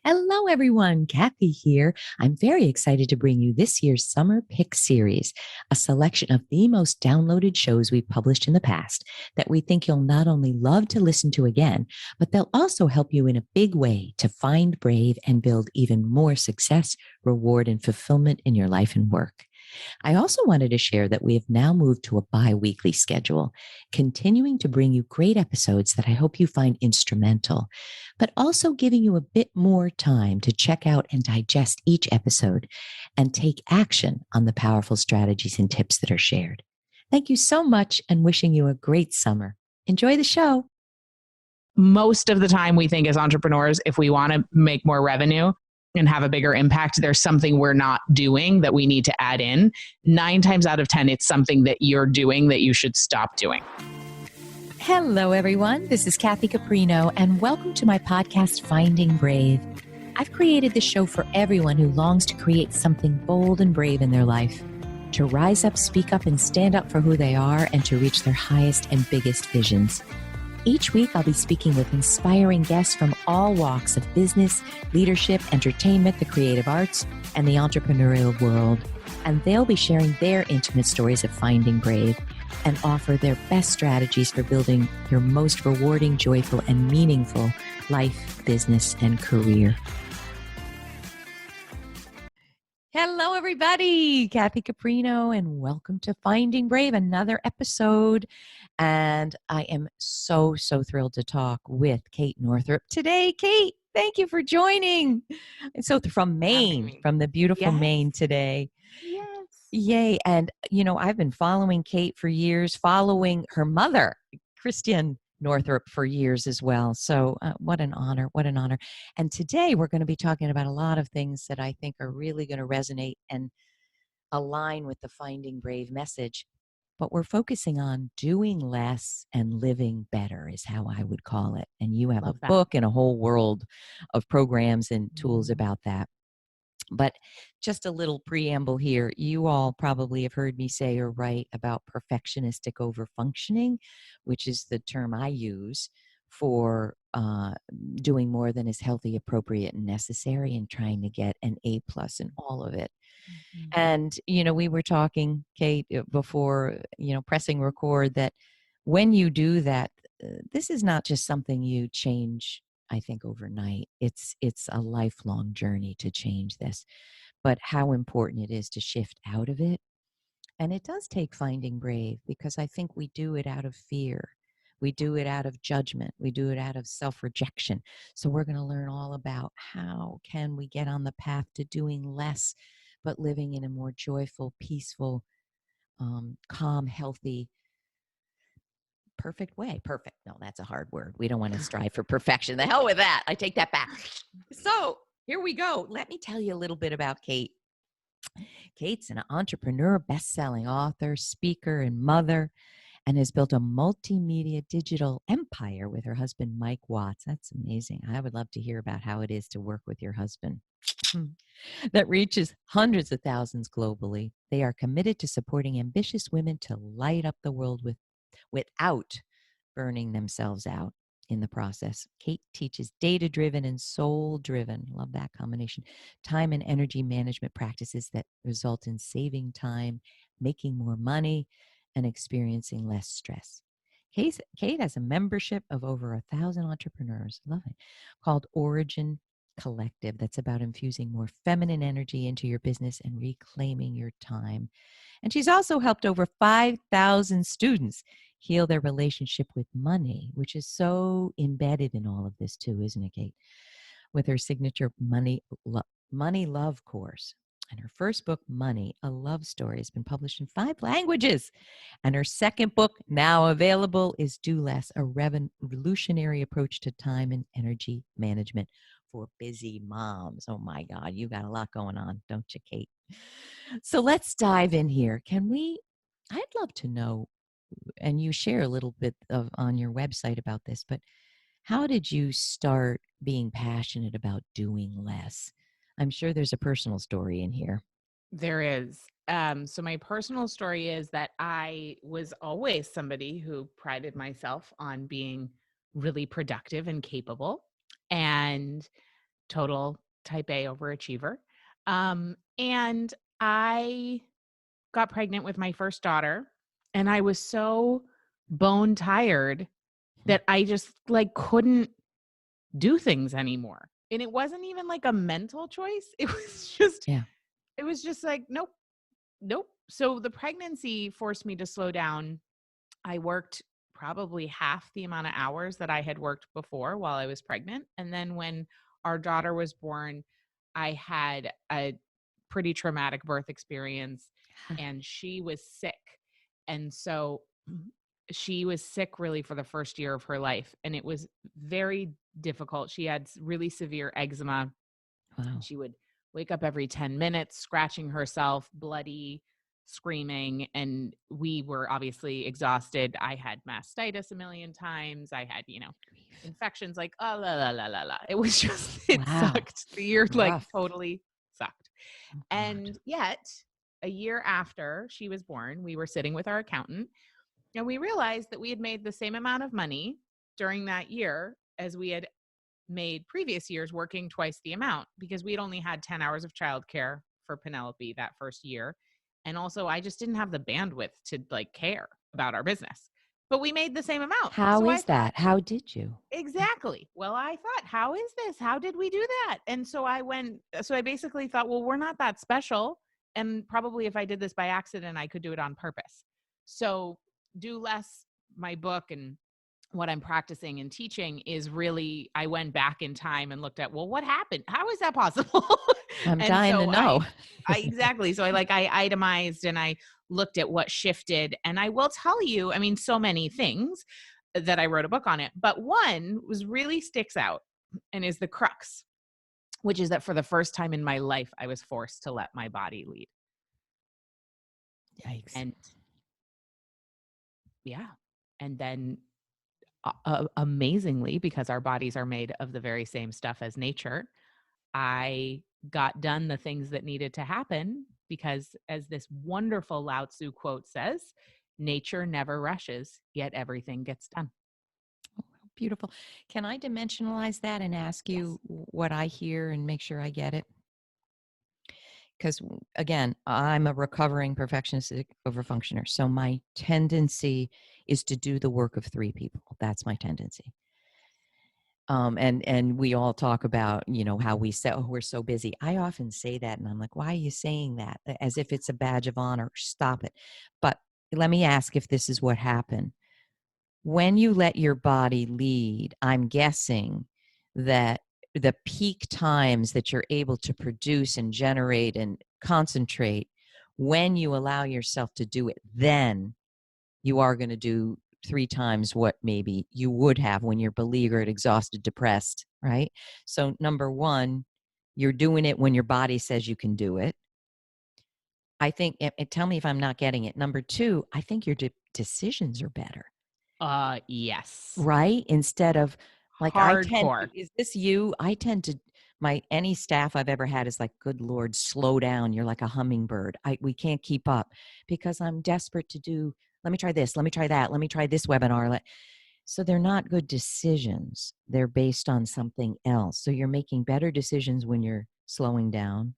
Hello, everyone. Kathy here. I'm very excited to bring you this year's Summer Pick Series, a selection of the most downloaded shows we've published in the past that we think you'll not only love to listen to again, but they'll also help you in a big way to find brave and build even more success, reward, and fulfillment in your life and work. I also wanted to share that we have now moved to a bi-weekly schedule, continuing to bring you great episodes that I hope you find instrumental, but also giving you a bit more time to check out and digest each episode and take action on the powerful strategies and tips that are shared. Thank you so much and wishing you a great summer. Enjoy the show. Most of the time we think as entrepreneurs, if we want to make more revenue and have a bigger impact, there's something we're not doing that we need to add in. 9 times out of 10, it's something that you're doing that you should stop doing. Hello, everyone. This is Kathy Caprino, and welcome to my podcast, Finding Brave. I've created this show for everyone who longs to create something bold and brave in their life, to rise up, speak up, and stand up for who they are, and to reach their highest and biggest visions. Each week, I'll be speaking with inspiring guests from all walks of business, leadership, entertainment, the creative arts, and the entrepreneurial world. And they'll be sharing their intimate stories of finding brave and offer their best strategies for building your most rewarding, joyful, and meaningful life, business, and career. Hello, everybody. Kathy Caprino, and welcome to Finding Brave, another episode. And I am so thrilled to talk with Kate Northrup today. Kate, thank you for joining. And so from Maine, from the beautiful Maine today. Yes. Yay. And, I've been following Kate for years, following her mother, Christian Northrup, for years as well. So what an honor. What an honor. And today we're going to be talking about a lot of things that I think are really going to resonate and align with the Finding Brave message. But we're focusing on doing less and living better is how I would call it. And you have a book and a whole world of programs and tools about that. But just a little preamble here. You all probably have heard me say or write about perfectionistic overfunctioning, which is the term I use for doing more than is healthy, appropriate, and necessary, and trying to get an A+ in all of it. And, we were talking, Kate, before, pressing record, that when you do that, this is not just something you change, I think, overnight. It's a lifelong journey to change this, but how important it is to shift out of it. And it does take finding brave, because I think we do it out of fear. We do it out of judgment. We do it out of self-rejection. So we're going to learn all about how can we get on the path to doing less, but living in a more joyful, peaceful, calm, healthy, perfect way. Perfect. No, that's a hard word. We don't want to strive for perfection. The hell with that. I take that back. So here we go. Let me tell you a little bit about Kate. Kate's an entrepreneur, best-selling author, speaker, and mother, and has built a multimedia digital empire with her husband, Mike Watts. That's amazing. I would love to hear about how it is to work with your husband. That reaches hundreds of thousands globally. They are committed to supporting ambitious women to light up the world without burning themselves out in the process. Kate teaches data-driven and soul-driven, love that combination, time and energy management practices that result in saving time, making more money, and experiencing less stress. Kate has a membership of over 1,000 entrepreneurs, love it, called Origin Collective, that's about infusing more feminine energy into your business and reclaiming your time. And she's also helped over 5,000 students heal their relationship with money, which is so embedded in all of this too, isn't it, Kate? With her signature Money Love course. And her first book, Money, A Love Story, has been published in 5 languages. And her second book, now available, is Do Less, a revolutionary approach to time and energy management for busy moms. Oh my God, you got a lot going on, don't you, Kate? So let's dive in here. I'd love to know, and you share a little bit on your website about this, but how did you start being passionate about doing less? I'm sure there's a personal story in here. There is. So my personal story is that I was always somebody who prided myself on being really productive and capable. And total type A overachiever. And I got pregnant with my first daughter, and I was so bone tired that I just like couldn't do things anymore. And it wasn't even like a mental choice. Yeah. It was just like, nope, nope. So the pregnancy forced me to slow down. I worked probably half the amount of hours that I had worked before while I was pregnant. And then when our daughter was born, I had a pretty traumatic birth experience, and she was sick. And so she was sick really for the first year of her life. And it was very difficult. She had really severe eczema. Wow. She would wake up every 10 minutes, scratching herself, bloody, screaming. And we were obviously exhausted. I had mastitis a million times. I had, infections like, oh, la, la, la, la, la. It was just, it Wow. sucked. The year Rough. totally sucked. Oh, God. And yet, a year after she was born, we were sitting with our accountant, and we realized that we had made the same amount of money during that year as we had made previous years, working twice the amount, because we'd only had 10 hours of childcare for Penelope that first year. And also I just didn't have the bandwidth to like care about our business, but we made the same amount. How So is that? How did you? Exactly. Well, I thought, how is this? How did we do that? And so I basically thought, well, we're not that special. And probably if I did this by accident, I could do it on purpose. So do less. My book and what I'm practicing and teaching is really, I went back in time and looked at, well, what happened? How is that possible? I'm And dying to so know. exactly. So I itemized and I looked at what shifted. And I will tell you, I mean, so many things that I wrote a book on it, but one was really sticks out and is the crux, which is that for the first time in my life, I was forced to let my body lead. Yikes. And yeah. And then amazingly, because our bodies are made of the very same stuff as nature, I got done the things that needed to happen because, as this wonderful Lao Tzu quote says, nature never rushes, yet everything gets done. Beautiful. Can I dimensionalize that and ask Yes. you what I hear and make sure I get it? Because again, I'm a recovering perfectionistic overfunctioner. So my tendency is to do the work of three people. That's my tendency. And we all talk about, how we say, oh, we're so busy. I often say that and I'm like, why are you saying that? As if it's a badge of honor. Stop it. But let me ask if this is what happened. When you let your body lead, I'm guessing that the peak times that you're able to produce and generate and concentrate, when you allow yourself to do it, then you are going to do 3 times what maybe you would have when you're beleaguered, exhausted, depressed, right? So number 1, you're doing it when your body says you can do it. I think, tell me if I'm not getting it. Number 2, I think your decisions are better. Yes. Right? Instead of like, Hardcore. is this you? I tend to, any staff I've ever had is like, good Lord, slow down. You're like a hummingbird. We can't keep up because I'm desperate to do, let me try this. Let me try that. Let me try this webinar. So they're not good decisions. They're based on something else. So you're making better decisions when you're slowing down.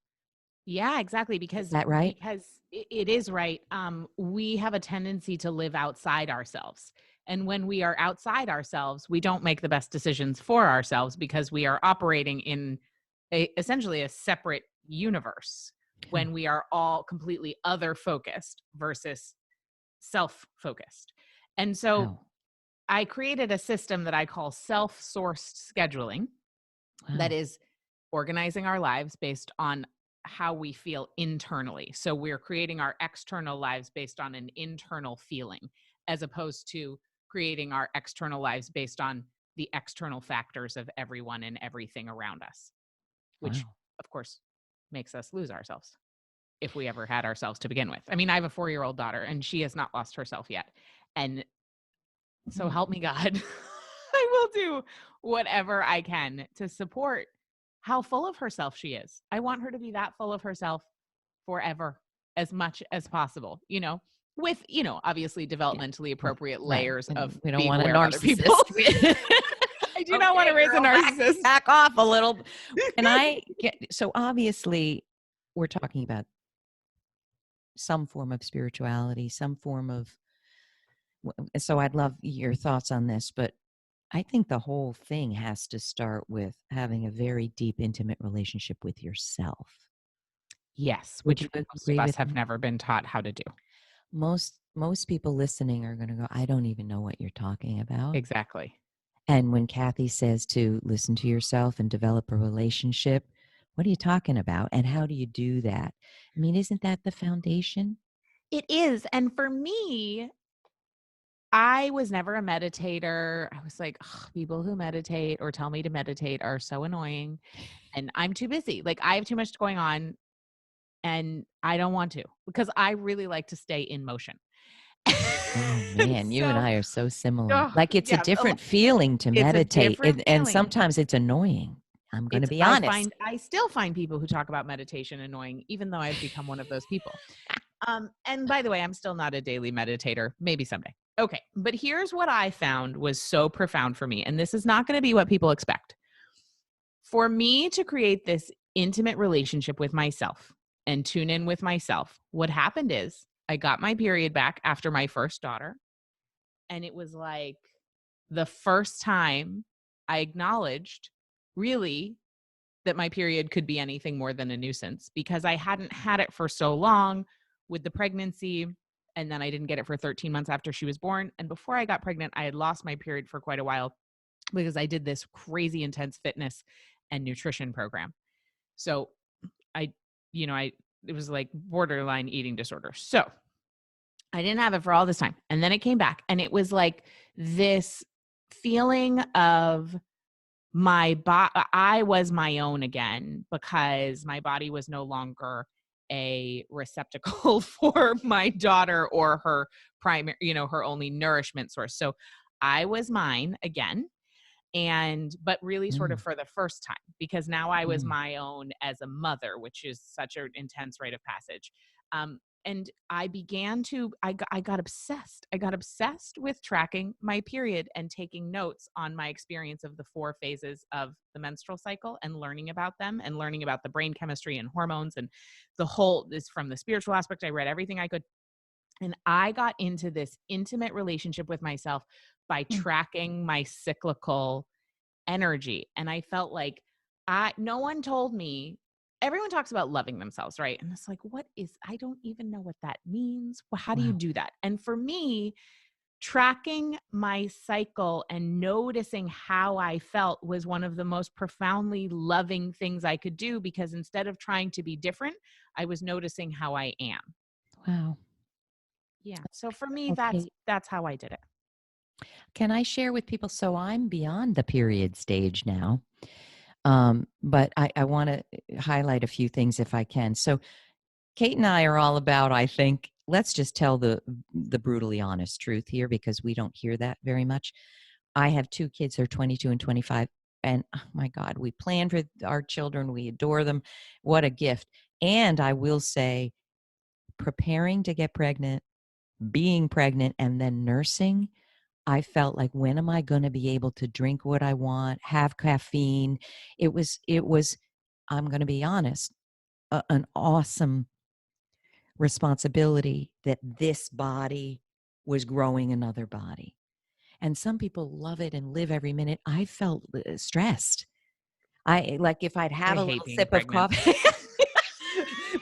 Yeah, exactly. Is that right? Because it is right. We have a tendency to live outside ourselves. And when we are outside ourselves, we don't make the best decisions for ourselves because we are operating in essentially a separate universe when we are all completely other focused versus self focused. And so Wow. I created a system that I call self sourced scheduling that Wow. is organizing our lives based on how we feel internally. So we're creating our external lives based on an internal feeling, as opposed to creating our external lives based on the external factors of everyone and everything around us, which Wow. of course makes us lose ourselves if we ever had ourselves to begin with. I mean, I have a 4-year-old daughter and she has not lost herself yet. And so help me God, I will do whatever I can to support how full of herself she is. I want her to be that full of herself forever, as much as possible, with, obviously Yeah. developmentally Right. appropriate Right. layers And of we don't being want a aware of other people. narcissist. I do not want to raise a girl, narcissist. back off a little. Can I get, so obviously we're talking about some form of spirituality, some form of, so I'd love your thoughts on this, but I think the whole thing has to start with having a very deep, intimate relationship with yourself. Yes, Would which you most of agree us with have me? never been taught how to do. Most people listening are going to go, I don't even know what you're talking about. Exactly. And when Kathy says to listen to yourself and develop a relationship, what are you talking about? And how do you do that? I mean, isn't that the foundation? It is. And for me, I was never a meditator. I was like, "Ugh, people who meditate or tell me to meditate are so annoying. And I'm too busy. Like, I have too much going on and I don't want to because I really like to stay in motion." Oh man, you and So, I are so similar. oh, Like it's a yeah, different feeling to it's a meditate, different and feeling. sometimes it's annoying. I'm going to It's be honest. I still find people who talk about meditation annoying, even though I've become one of those people. And by the way, I'm still not a daily meditator. Maybe someday. Okay, but here's what I found was so profound for me, and this is not going to be what people expect. For me to create this intimate relationship with myself and tune in with myself, what happened is I got my period back after my first daughter, and it was like the first time I acknowledged really that my period could be anything more than a nuisance because I hadn't had it for so long with the pregnancy. And then I didn't get it for 13 months after she was born. And before I got pregnant, I had lost my period for quite a while because I did this crazy intense fitness and nutrition program. So I, it was like borderline eating disorder. So I didn't have it for all this time. And then it came back and it was like this feeling of I was my own again because my body was no longer a receptacle for my daughter or her primary, her only nourishment source. So I was mine again, but really sort of Mm, for the first time because now I was mm, my own as a mother, which is such an intense rite of passage. And I began to I got obsessed. I got obsessed with tracking my period and taking notes on my experience of the 4 phases of the menstrual cycle and learning about them and learning about the brain chemistry and hormones and the whole this from the spiritual aspect. I read everything I could, and I got into this intimate relationship with myself by mm. tracking my cyclical energy. And I felt like no one told me. Everyone talks about loving themselves, right? And it's like, I don't even know what that means. Well, how do you Wow. do that? And for me, tracking my cycle and noticing how I felt was one of the most profoundly loving things I could do because instead of trying to be different, I was noticing how I am. Wow. Yeah. So for me, Okay. that's how I did it. Can I share with people? So I'm beyond the period stage now. But I want to highlight a few things if I can. So Kate and I are all about, I think, let's just tell the brutally honest truth here because we don't hear that very much. I have 2 kids, they're 22 and 25. And oh my God, we plan for our children. We adore them. What a gift. And I will say, preparing to get pregnant, being pregnant, and then nursing, I felt like, when am I going to be able to drink what I want, have caffeine? It was, I'm going to be honest, an awesome responsibility that this body was growing another body. And some people love it and live every minute. I felt stressed. I like if I'd I have a hate little being sip of pregnant. coffee.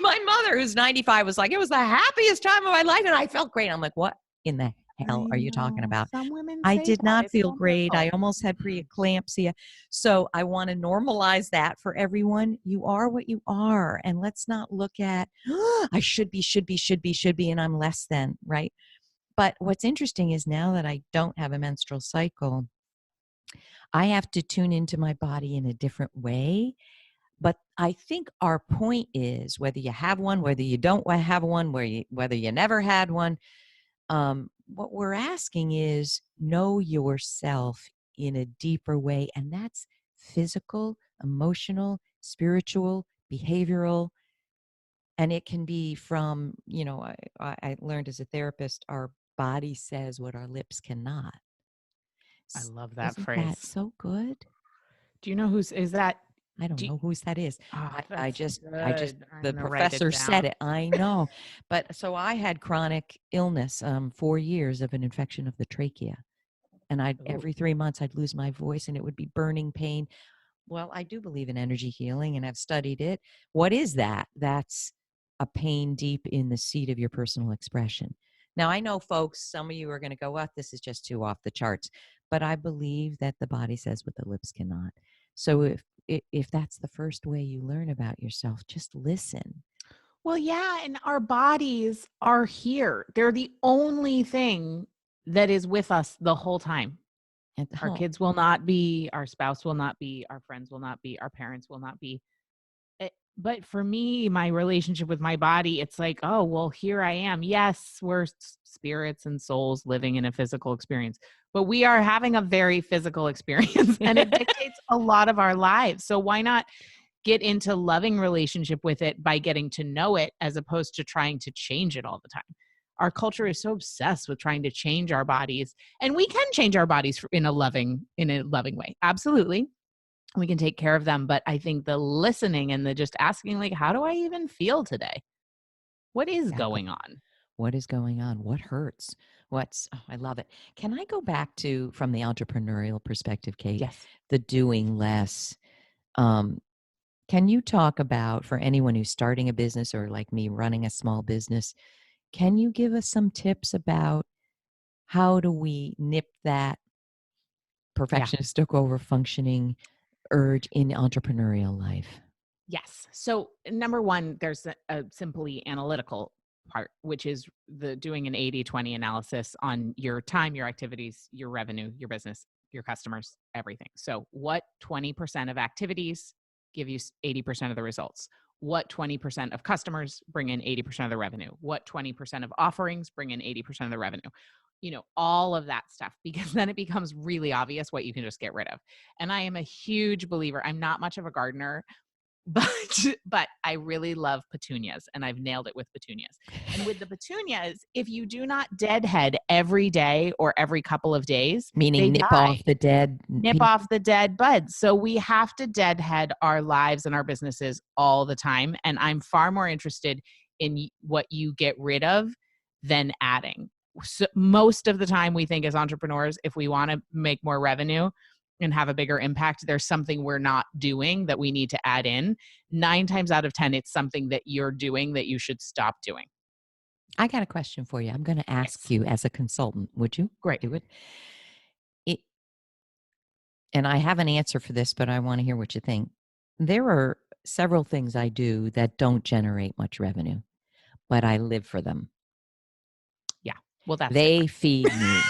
My mother, who's 95, was like, it was the happiest time of my life. And I felt great. I'm like, what in the hell I are you talking know. about? Some women I say did that. not It's feel great. I wonderful. almost had Mm-mm. preeclampsia. So I want to normalize that for everyone. You are what you are. And let's not look at, I should be, and I'm less than, right? But what's interesting is now that I don't have a menstrual cycle, I have to tune into my body in a different way. But I think our point is, whether you have one, whether you don't have one, whether you never had one, what we're asking is know yourself in a deeper way. And that's physical, emotional, spiritual, behavioral. And it can be from, I learned as a therapist, our body says what our lips cannot. I love that Isn't that phrase. so good? Do you know is that? I don't Do you, know whose that is. oh, I that's just, good. I'm the gonna write it professor said down. it. I know. But so I had chronic illness, 4 years of an infection of the trachea. And Ooh. every 3 months I'd lose my voice and it would be burning pain. Well, I do believe in energy healing and I've studied it. What is that? That's a pain deep in the seat of your personal expression. Now, I know, folks, some of you are going to go, "What? This is just too off the charts." But I believe that the body says what the lips cannot. So if that's the first way you learn about yourself, just listen. Well, yeah, and our bodies are here. They're the only thing that is with us the whole time. And Our kids will not be, our spouse will not be, our friends will not be, our parents will not be. But for me, my relationship with my body, it's like, oh, well, here I am. Yes, we're spirits and souls living in a physical experience, but we are having a very physical experience and it dictates a lot of our lives. So why not get into loving relationship with it by getting to know it as opposed to trying to change it all the time? Our culture is so obsessed with trying to change our bodies, and we can change our bodies in a loving way. Absolutely. We can take care of them, but I think the listening and the just asking, like, how do I even feel today? What is Exactly. going on? What is going on? What hurts? I love it. Can I go back to, from the entrepreneurial perspective, Kate, Yes. the doing less? Um, can you talk about, for anyone who's starting a business or like me running a small business, can you give us some tips about how do we nip that Yeah. perfectionistic overfunctioning urge in entrepreneurial life? Yes. So number one, there's a simply analytical part, which is the doing an 80-20 analysis on your time, your activities, your revenue, your business, your customers, everything. So what 20% of activities give you 80% of the results? What 20% of customers bring in 80% of the revenue? What 20% of offerings bring in 80% of the revenue? All of that stuff, because then it becomes really obvious what you can just get rid of. And I am a huge believer. I'm not much of a gardener, but but I really love petunias, and I've nailed it with petunias. And with the petunias, if you do not deadhead every day or every couple of days, they Meaning nip die. off the dead Nip pieces? off the dead buds. So we have to deadhead our lives and our businesses all the time. And I'm far more interested in what you get rid of than adding. So most of the time, we think as entrepreneurs, if we want to make more revenue and have a bigger impact, there's something we're not doing that we need to add in. 9 times out of 10, it's something that you're doing that you should stop doing. I got a question for you. I'm going to ask Yes. you as a consultant. Would you Great. do it? it? And I have an answer for this, but I want to hear what you think. There are several things I do that don't generate much revenue, but I live for them. Yeah. Well, that's They different. feed me.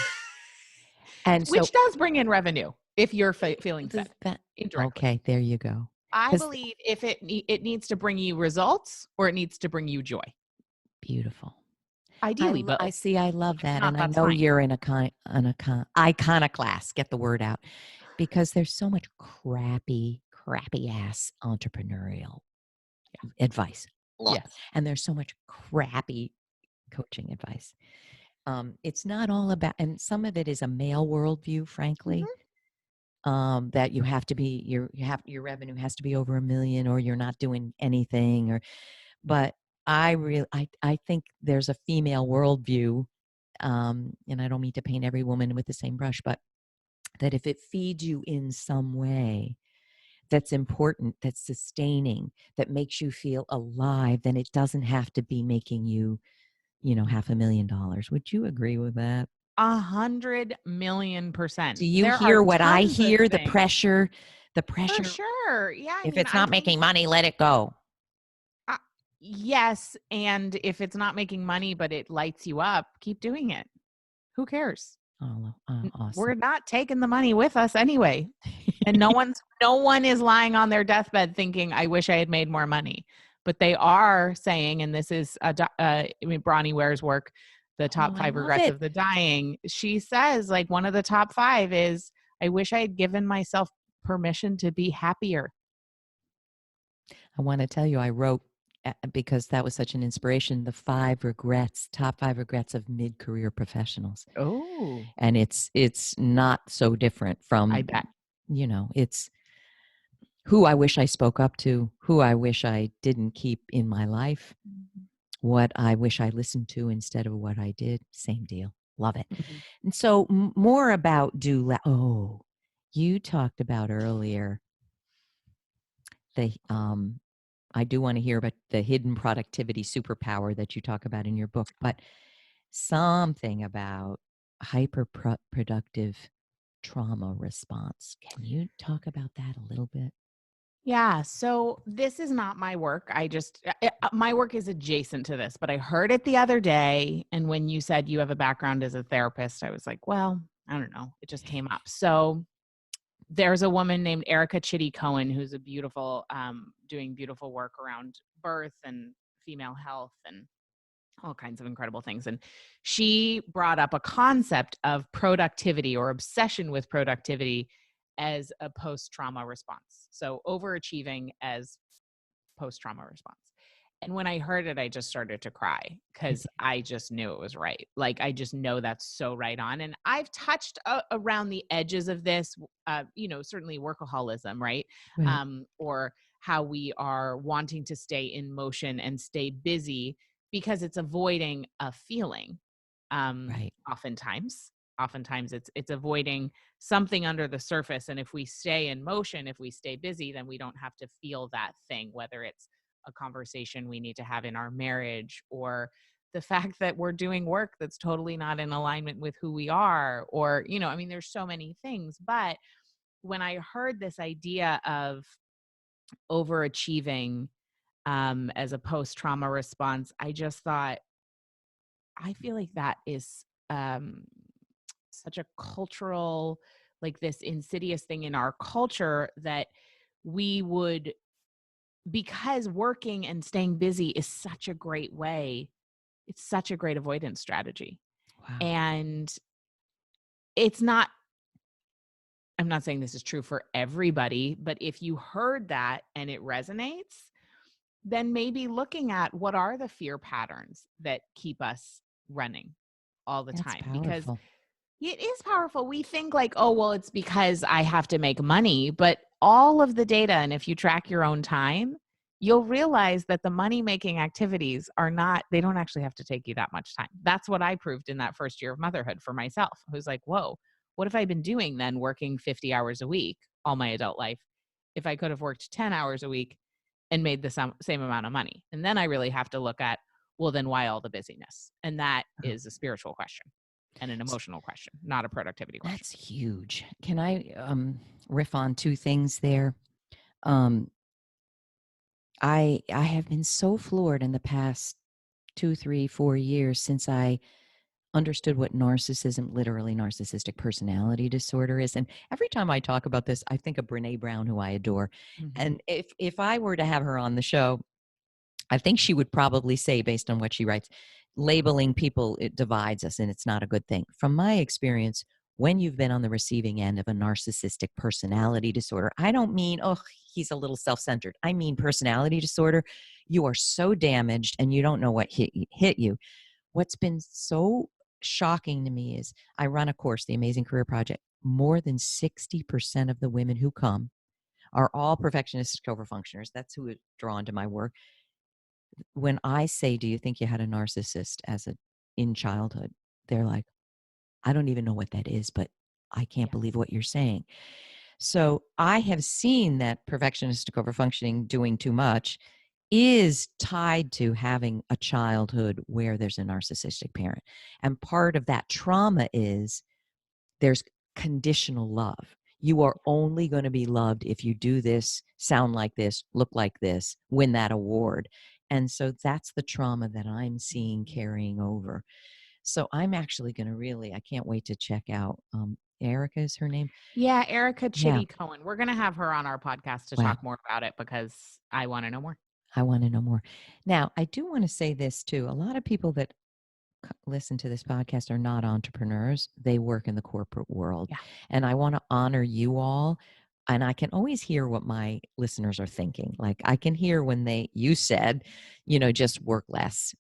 And so, Which does bring in revenue if you're feeling does fed that, indirectly. okay, there you go. I Because believe if it needs to bring you results or it needs to bring you joy. beautiful. Ideally I both. see. I love If that, not, and I that's know fine. you're in an iconoclast. Get the word out, because there's so much crappy ass entrepreneurial advice. Ugh. Yes. And there's so much crappy coaching advice. It's not all about, and some of it is a male worldview, frankly. Mhm. That you have to be your revenue has to be over 1 million, or you're not doing anything. But I think there's a female worldview, and I don't mean to paint every woman with the same brush, but that if it feeds you in some way, that's important, that's sustaining, that makes you feel alive, then it doesn't have to be making you, $500,000. Would you agree with that? 100,000,000%. Do you There are hear what I tons of hear? The things. pressure, the For pressure. sure. Yeah. I If mean, it's I not believe, making money, let it go. uh, yes. And if it's not making money, but it lights you up, keep doing it. Who cares? Oh, We're awesome. not taking the money with us anyway. And no one is lying on their deathbed thinking, I wish I had made more money. But they are saying, and this is Bronnie Ware's work, the Oh, top I 5 love regrets it. of the dying. She says, like, one of the top 5 is, I wish I had given myself permission to be happier. I want to tell you, I wrote because that was such an inspiration, the top 5 regrets of mid-career professionals. Oh, And it's not so different from, I bet. it's who I wish I spoke up to, who I wish I didn't keep in my life, what I wish I listened to instead of what I did. Same deal. Love it. Mhm. And so more about you talked about earlier the I do want to hear about the hidden productivity superpower that you talk about in your book, but something about hyper productive trauma response. Can you talk about that a little bit? Yeah. So this is not my work. My work is adjacent to this, but I heard it the other day. And when you said you have a background as a therapist, I was like, well, I don't know. It just came up. So there's a woman named Erica Chitty Cohen who's a beautiful, doing beautiful work around birth and female health and all kinds of incredible things. And she brought up a concept of productivity or obsession with productivity as a post trauma response. So overachieving as post trauma response. And when I heard it, I just started to cry because I just knew it was right. Like, I just know that's so right on. And I've touched around the edges of this, certainly workaholism, right? Right, Or how we are wanting to stay in motion and stay busy because it's avoiding a feeling. right. Oftentimes it's avoiding something under the surface. And if we stay in motion, if we stay busy, then we don't have to feel that thing, whether it's a conversation we need to have in our marriage or the fact that we're doing work that's totally not in alignment with who we are, or, I mean, there's so many things. But when I heard this idea of overachieving as a post trauma response, I just thought, I feel like that is such a cultural, like this insidious thing in our culture that we would, because working and staying busy is such a great way, it's such a great avoidance strategy. Wow. And it's not, I'm not saying this is true for everybody, but if you heard that and it resonates, then maybe looking at what are the fear patterns that keep us running all the That's time. Because powerful. it is powerful. We think like, oh, well, it's because I have to make money, but all of the data, and if you track your own time, you'll realize that the money making activities are not, they don't actually have to take you that much time. That's what I proved in that first year of motherhood for myself. I was like, whoa, what have I been doing then working 50 hours a week all my adult life if I could have worked 10 hours a week and made the same amount of money? And then I really have to look at, well, then why all the busyness? And that Oh, is a spiritual question and an s- emotional question, not a productivity question. that's huge. Can I riff on two things there? Um, I have been so floored in the past 2, 3, 4 years since I understood what narcissism, literally narcissistic personality disorder is. And every time I talk about this, I think of Brene Brown, who I adore. Mhm. And if I were to have her on the show, I think she would probably say, based on what she writes, labeling people, it divides us and it's not a good thing. From my experience, when you've been on the receiving end of a narcissistic personality disorder, I don't mean, oh, he's a little self centered. I mean, personality disorder, you are so damaged and you don't know what hit you. What's been so shocking to me is I run a course, the Amazing Career Project. More than 60% of the women who come are all perfectionistic overfunctioners. That's who are drawn to my work. When I say, "Do you think you had a narcissist in childhood?" They're like, "I don't even know what that is, but I can't believe Yes. what you're saying." So I have seen that perfectionistic overfunctioning, doing too much, is tied to having a childhood where there's a narcissistic parent. And part of that trauma is there's conditional love. You are only going to be loved if you do this, sound like this, look like this, win that award. And so that's the trauma that I'm seeing Mhm. carrying over. So I'm actually going to I can't wait to check out Erica is her name. Yeah, Erica Yeah. Chitty Cohen. We're going to have her on our podcast to Wow. talk more about it because I want to know more. I want to know more. Now, I do want to say this too. A lot of people that listen to this podcast are not entrepreneurs. They work in the corporate world. Yeah. And I want to honor you all and I can always hear what my listeners are thinking. Like I can hear when you said, just work less.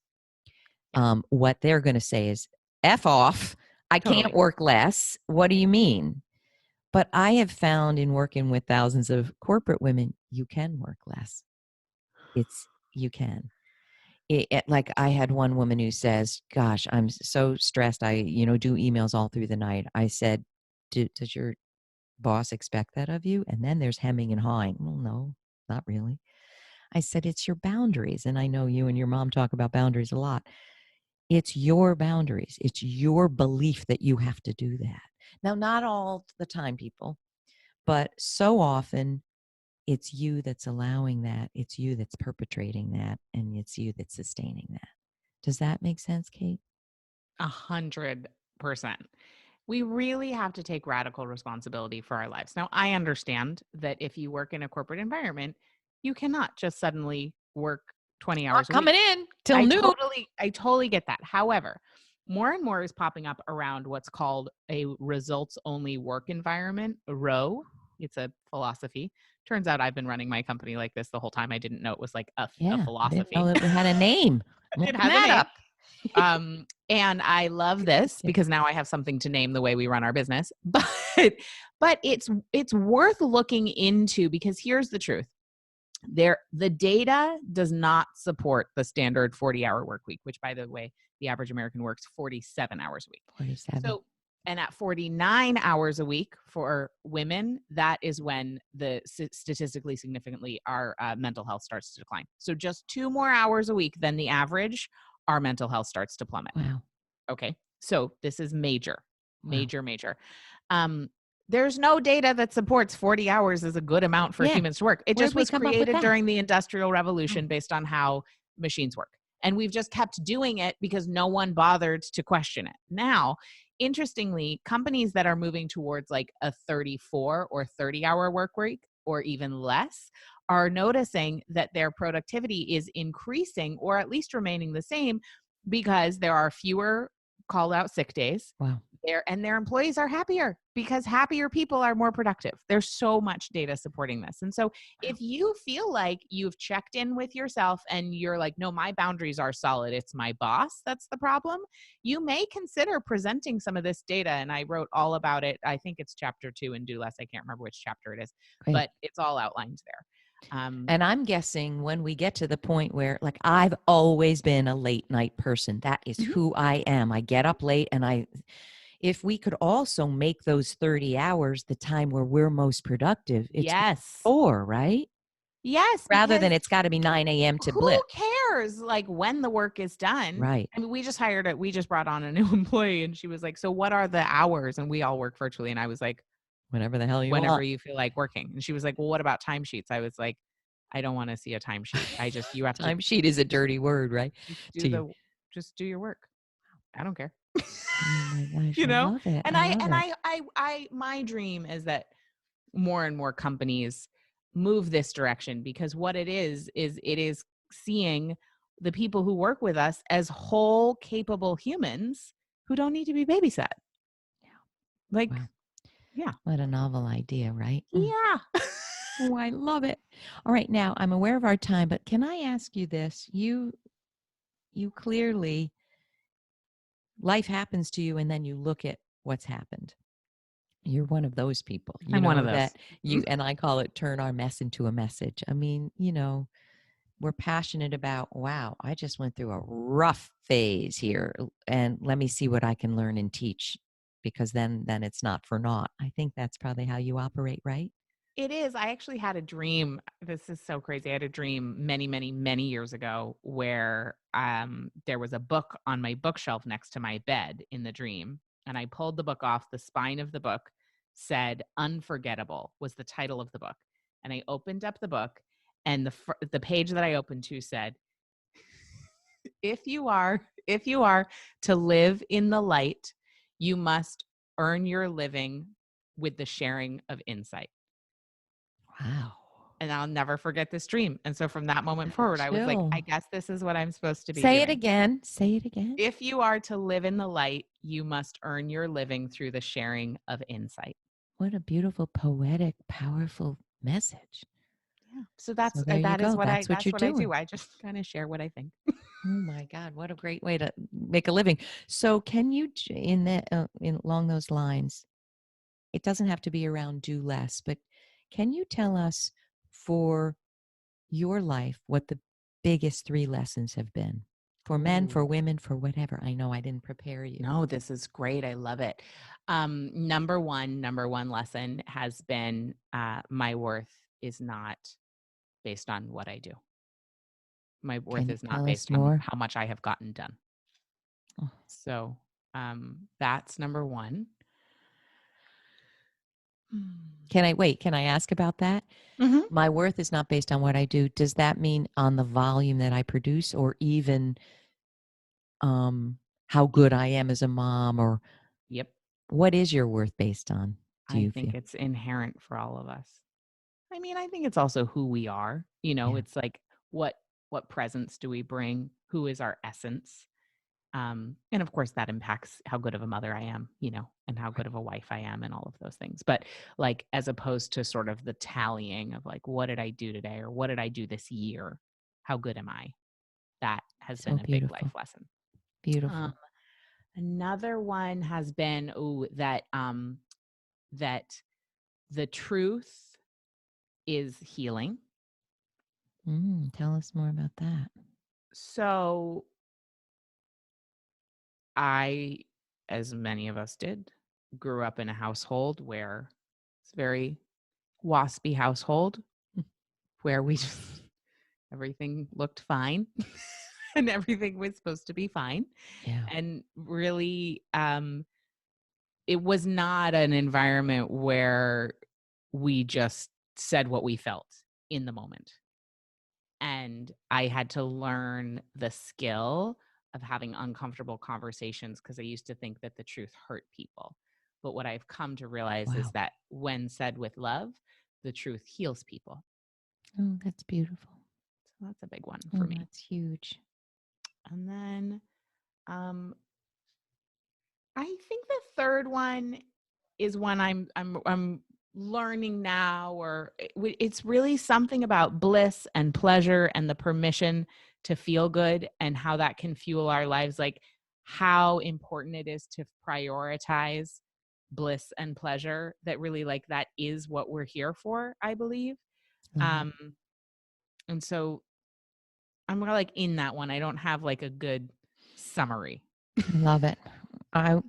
What they're going to say is, F off. I can't Totally. work less. What do you mean? But I have found in working with thousands of corporate women, you can work less. You can. Like I had one woman who says, gosh, I'm so stressed. I, do emails all through the night. I said, does your boss expect that of you? And then there's hemming and hawing. Well, no, not really. I said, it's your boundaries. And I know you and your mom talk about boundaries a lot. It's your boundaries. It's your belief that you have to do that. Now, not all the time, people, but so often it's you that's allowing that. It's you that's perpetrating that. And it's you that's sustaining that. Does that make sense, Kate? 100%. We really have to take radical responsibility for our lives. Now, I understand that if you work in a corporate environment, you cannot just suddenly work 20 Not hours a week. coming in till I noon. totally get that. However, more and more is popping up around what's called a results only work environment, ROW. It's a philosophy. Turns out I've been running my company like this the whole time. I didn't know it was like a Yeah, I didn't philosophy. know it had a name. I'm It looking has a that name. up. And I love this because now I have something to name the way we run our business. But it's worth looking into, because here's the truth. The data does not support the standard 40-hour work week, which, by the way, the average American works 47 hours a week. 47. So, and at 49 hours a week for women, that is when statistically significantly our mental health starts to decline. So just 2 more hours a week than the average, our mental health starts to plummet. Wow. Okay. So this is major. Wow. There's no data that supports 40 hours is a good amount for humans to work. It Where'd just we was come up with created that? during the Industrial Revolution based on how machines work. And we've just kept doing it because no one bothered to question it. Now, interestingly, companies that are moving towards like a 34 or 30-hour work week or even less are noticing that their productivity is increasing or at least remaining the same because there are fewer called out sick days. Wow. Their employees are happier because happier people are more productive. There's so much data supporting this. And so if you feel like you've checked in with yourself and you're like, no, my boundaries are solid, it's my boss that's the problem, you may consider presenting some of this data. And I wrote all about it. I think it's chapter 2 in Do Less. I can't remember which chapter it is, but it's all outlined there. And I'm guessing when we get to the point where, like, I've always been a late night person. That is who I am. I get up late, and if we could also make those 30 hours the time where we're most productive, it's Yes. 4, right? Yes. Rather than it's got to be 9 a.m. to blip. Who cares like when the work is done? Right. I mean, we just brought on a new employee and she was like, so what are the hours? And we all work virtually. And I was like, whenever the hell you whenever want. you feel like working. And she was like, well, what about timesheets? I was like, I don't want to see a timesheet. You have to. Timesheet is a dirty word, right? Just do your work. I don't care. Oh my gosh, I love it. And my dream is that more and more companies move this direction, because what it is it is seeing the people who work with us as whole, capable humans who don't need to be babysat. Like, wow. Yeah. What a novel idea, right? Yeah. Oh, I love it. All right. Now, I'm aware of our time, but can I ask you this? You clearly, life happens to you and then you look at what's happened. You're one of those people. I'm one of those. That and I call it turn our mess into a message. I mean, we're passionate about, wow, I just went through a rough phase here, and let me see what I can learn and teach, because then it's not for naught. I think that's probably how you operate, right? It is. I actually had a dream. This is so crazy. I had a dream many, many, many years ago where there was a book on my bookshelf next to my bed in the dream. And I pulled the book off. The spine of the book said Unforgettable was the title of the book. And I opened up the book, and the page that I opened to said, if you are to live in the light, you must earn your living with the sharing of insight. Wow. And I'll never forget this dream. And so from that moment forward, I was like, I guess this is what I'm supposed to be doing. Say it again. Say it again. If you are to live in the light, you must earn your living through the sharing of insight. What a beautiful, poetic, powerful message. Yeah. So So there you that is go. what That's what you're I do. doing. I just kind of share what I think. Oh my God, what a great way to make a living. So can you in that along those lines, it doesn't have to be around do less, but can you tell us for your life what the biggest 3 lessons have been? For men, for Ooh. women, for whatever. I know I didn't prepare you. No, this is great. I love it. Number one lesson has been my worth is not based on what I do. My Can worth you is not tell us based on more? how much I have gotten done. Oh, So that's number one. can I wait? Can I ask about that? Mm-hmm. My worth is not based on what I do. Does that mean on the volume that I produce or even how good I am as a mom or Yep. what is your worth based on, do I you think feel? it's inherent for all of us. I mean, I think it's also who we are. Yeah, It's like what presence do we bring? Who is our essence? And of course that impacts how good of a mother I am, and how good of a wife I am and all of those things. But like as opposed to sort of the tallying of like what did I do today or what did I do this year? How good am I? That has so been a big life beautiful. lesson. Um, Beautiful. another one has been that the truth is healing. Tell us more about that. So I, as many of us did, grew up in a household where it's very waspy household where we just everything looked fine and everything was supposed to be fine. Yeah. And really, it was not an environment where we just said what we felt in the moment. And I had to learn the skill of having uncomfortable conversations because I used to think that the truth hurt people. But what I've come to realize is Wow. that when said with love, the truth heals people. Oh, that's beautiful. So that's a big one for Oh, me. that's huge. And then um, I think the third one is one I'm learning now, or it's really something about bliss and pleasure and the permission to feel good and how that can fuel our lives. Like how important it is to prioritize bliss and pleasure. That really like that is what we're here for, I believe. Love it. Um, and so I'm more like in that one. I don't have like a good summary. Love it. I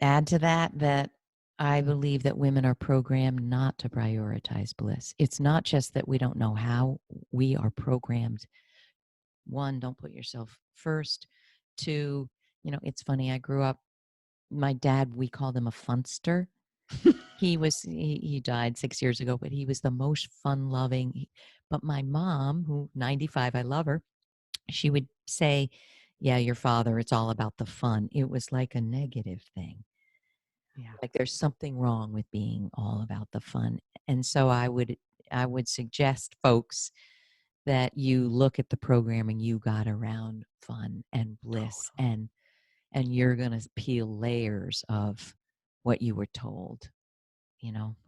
add to that that I believe that women are programmed not to prioritize bliss. It's not just that we don't know how, we are programmed. One, don't put yourself first. Two, it's funny. I grew up, my dad, we called him a funster. He died 6 years ago, but he was the most fun loving. But my mom, who 95, I love her, she would say, yeah, your father, it's all about the fun. It was like a negative thing. Yeah. Like there's something wrong with being all about the fun. And so I would suggest folks that you look at the programming you got around fun and bliss Totally. and you're going to peel layers of what you were told.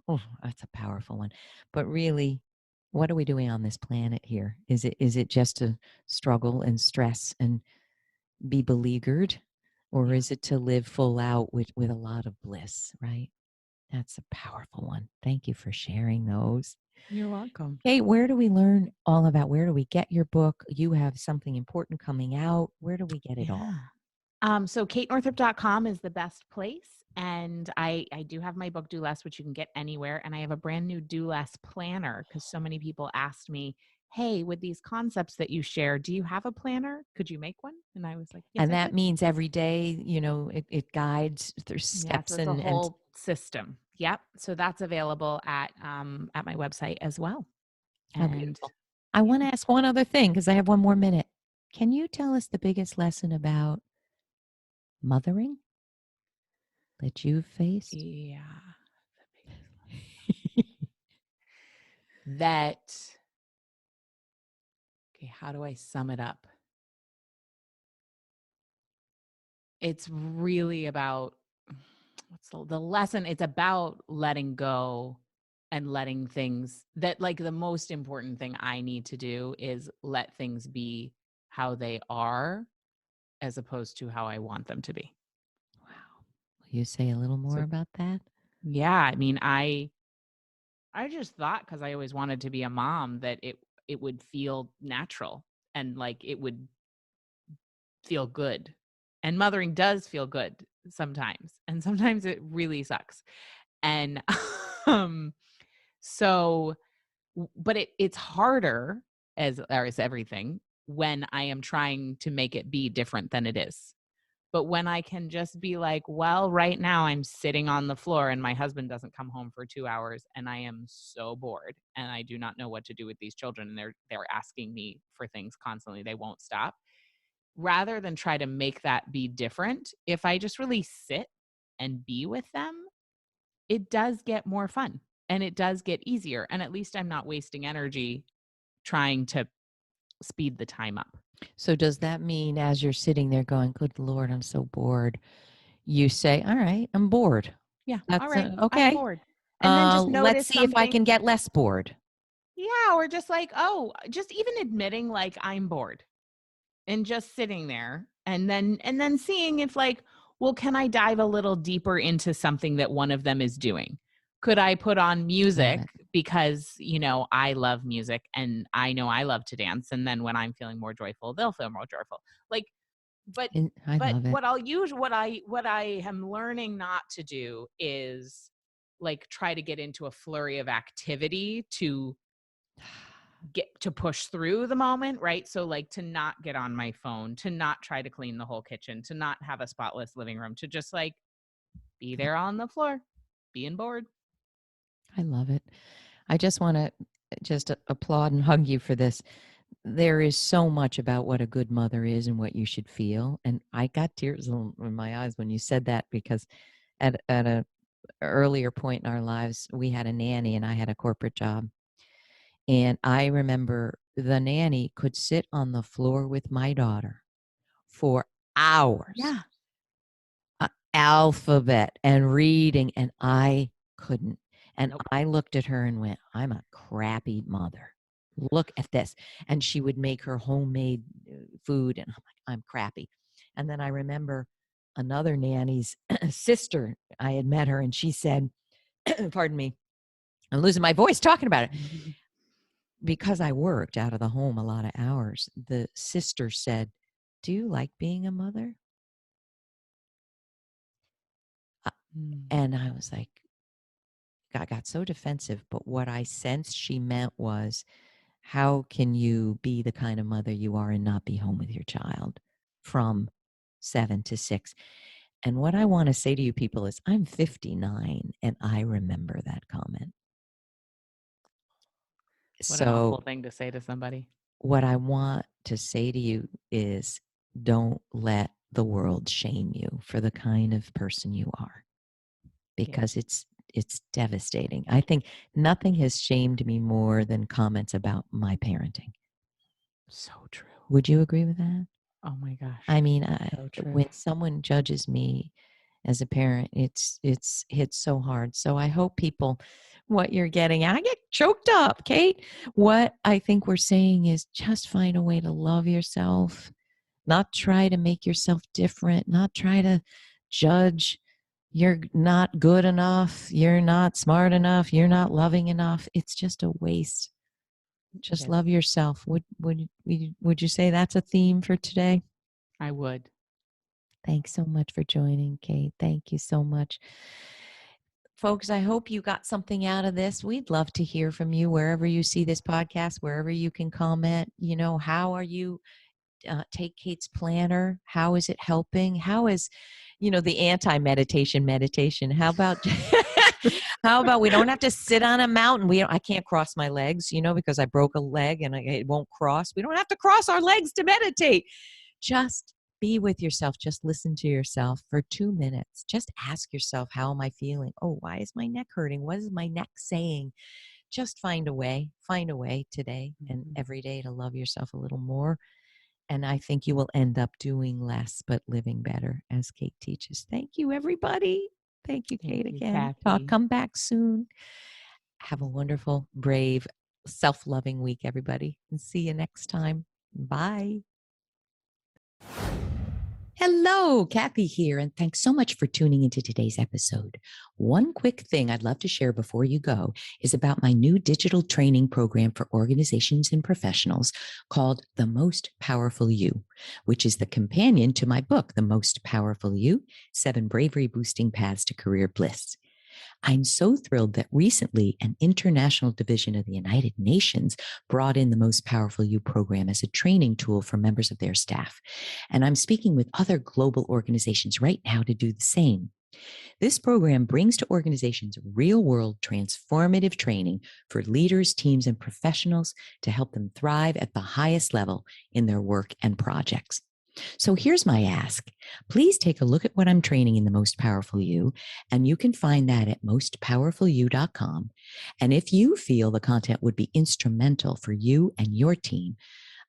Oh, that's a powerful one. But really, what are we doing on this planet here? Is it just to struggle and stress and be beleaguered, or Yeah. is it to live full out with a lot of bliss, right? That's a powerful one. Thank you for sharing those. You're welcome. Kate, where do we learn all about, where do we get your book? You have something important coming out. Where do we get it all? Yeah. So katenorthrup.com is the best place. And I do have my book Do Less, which you can get anywhere. And I have a brand new Do Less planner because so many people asked me, hey, with these concepts that you share, do you have a planner? Could you make one? And I was like, yes, And I that could. means every day, it guides through Yeah, so steps it's a and whole system. Yep. So that's available at my website as well. how And beautiful. I yeah. want to ask one other thing because I have one more minute. Can you tell us the biggest lesson about mothering that you've faced? Yeah. The biggest that okay, how do I sum it up? It's really about what's the lesson? It's about letting go and letting things that, like, the most important thing I need to do is let things be how they are as opposed to how I want them to be. Wow. Will you say a little more So about that? yeah, I mean, I just thought, because I always wanted to be a mom, that it would feel natural and like it would feel good. And mothering does feel good sometimes, and sometimes it really sucks. And um so but it's harder, as everything, when I am trying to make it be different than it is. But when I can just be like, well, right now I'm sitting on the floor and my husband doesn't come home for 2 hours and I am so bored and I do not know what to do with these children and they're asking me for things constantly. They won't stop. Rather than try to make that be different, if I just really sit and be with them, it does get more fun and it does get easier. And at least I'm not wasting energy trying to speed the time up. So does that mean as you're sitting there going, "Good Lord, I'm so bored," you say, "All right, I'm bored. Yeah. All That's right. I'm okay. bored. And then just Let's notice see if I something. can get less bored." Yeah, or just like, oh, just even admitting like I'm bored and just sitting there and then seeing if like, well, can I dive a little deeper into something that one of them is doing? Could I put on Love music it. because, I love music and I know I love to dance, and then when I'm feeling more joyful, they'll feel more joyful. Like, but And I but love it. what I am learning not to do is like try to get into a flurry of activity to get to push through the moment, right? So like to not get on my phone, to not try to clean the whole kitchen, to not have a spotless living room, to just like be there on the floor, being bored. I love it. I just want to just applaud and hug you for this. There is so much about what a good mother is and what you should feel. And I got tears in my eyes when you said that because at a earlier point in our lives, we had a nanny and I had a corporate job. And I remember the nanny could sit on the floor with my daughter for hours, Yeah. alphabet and reading, and I couldn't. And Nope. I looked at her and went, I'm a crappy mother. Look at this. And she would make her homemade food, and I'm like, I'm crappy. And then I remember another nanny's sister, I had met her, and she said, pardon me, I'm losing my voice talking about it. Because I worked out of the home a lot of hours, the sister said, do you like being a mother? Uh, Mm. And I was like, I got so defensive. But what I sensed she meant was, how can you be the kind of mother you are and not be home with your child from 7 to 6? And what I want to say to you people is, I'm 59 and I remember that comment. What an awful So, thing to say to somebody. what I want to say to you is, don't let the world shame you for the kind of person you are, Yeah. because it's devastating. I think nothing has shamed me more than comments about my parenting. So true. Would you agree with that? Oh my gosh. I mean, So true. when someone judges me as a parent, it's hits so hard. So I hope people, what you're getting, I get choked up, Kate. What I think we're saying is, just find a way to love yourself, not try to make yourself different, not try to judge. You're not good enough. You're not smart enough. You're not loving enough. It's just a waste. It Just is. love yourself. Would you say that's a theme for today? I would. Thanks so much for joining, Kate. Thank you so much. Folks, I hope you got something out of this. We'd love to hear from you wherever you see this podcast, wherever you can comment. How are you take Kate's planner? How is it helping? How is, the anti-meditation? How about how about we don't have to sit on a mountain? I can't cross my legs, because I broke a leg and it won't cross. We don't have to cross our legs to meditate. Just be with yourself. Just listen to yourself for 2 minutes. Just ask yourself, how am I feeling? Oh, why is my neck hurting? What is my neck saying? Just find a way today and Mhm. every day to love yourself a little more. And I think you will end up doing less, but living better, as Kate teaches. Thank you, everybody. Thank you, Kate, Thank you, again. Kathy. Come back soon. Have a wonderful, brave, self-loving week, everybody. And see you next time. Bye. Hello, Kathy here, and thanks so much for tuning into today's episode. One quick thing I'd love to share before you go is about my new digital training program for organizations and professionals called The Most Powerful You, which is the companion to my book, The Most Powerful You: 7 Bravery Boosting Paths to Career Bliss. I'm so thrilled that recently an international division of the United Nations brought in the Most Powerful You program as a training tool for members of their staff. And I'm speaking with other global organizations right now to do the same. This program brings to organizations real-world transformative training for leaders, teams, and professionals to help them thrive at the highest level in their work and projects. So here's my ask. Please take a look at what I'm training in The Most Powerful You, and you can find that at mostpowerfulyou.com. And if you feel the content would be instrumental for you and your team,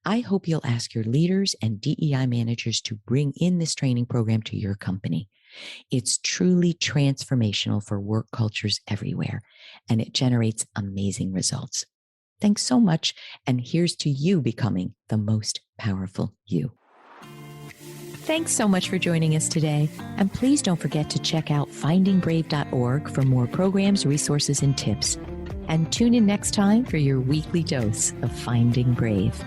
I hope you'll ask your leaders and DEI managers to bring in this training program to your company. It's truly transformational for work cultures everywhere, and it generates amazing results. Thanks so much, and here's to you becoming the most powerful you. Thanks so much for joining us today. And please don't forget to check out findingbrave.org for more programs, resources, and tips. And tune in next time for your weekly dose of Finding Brave.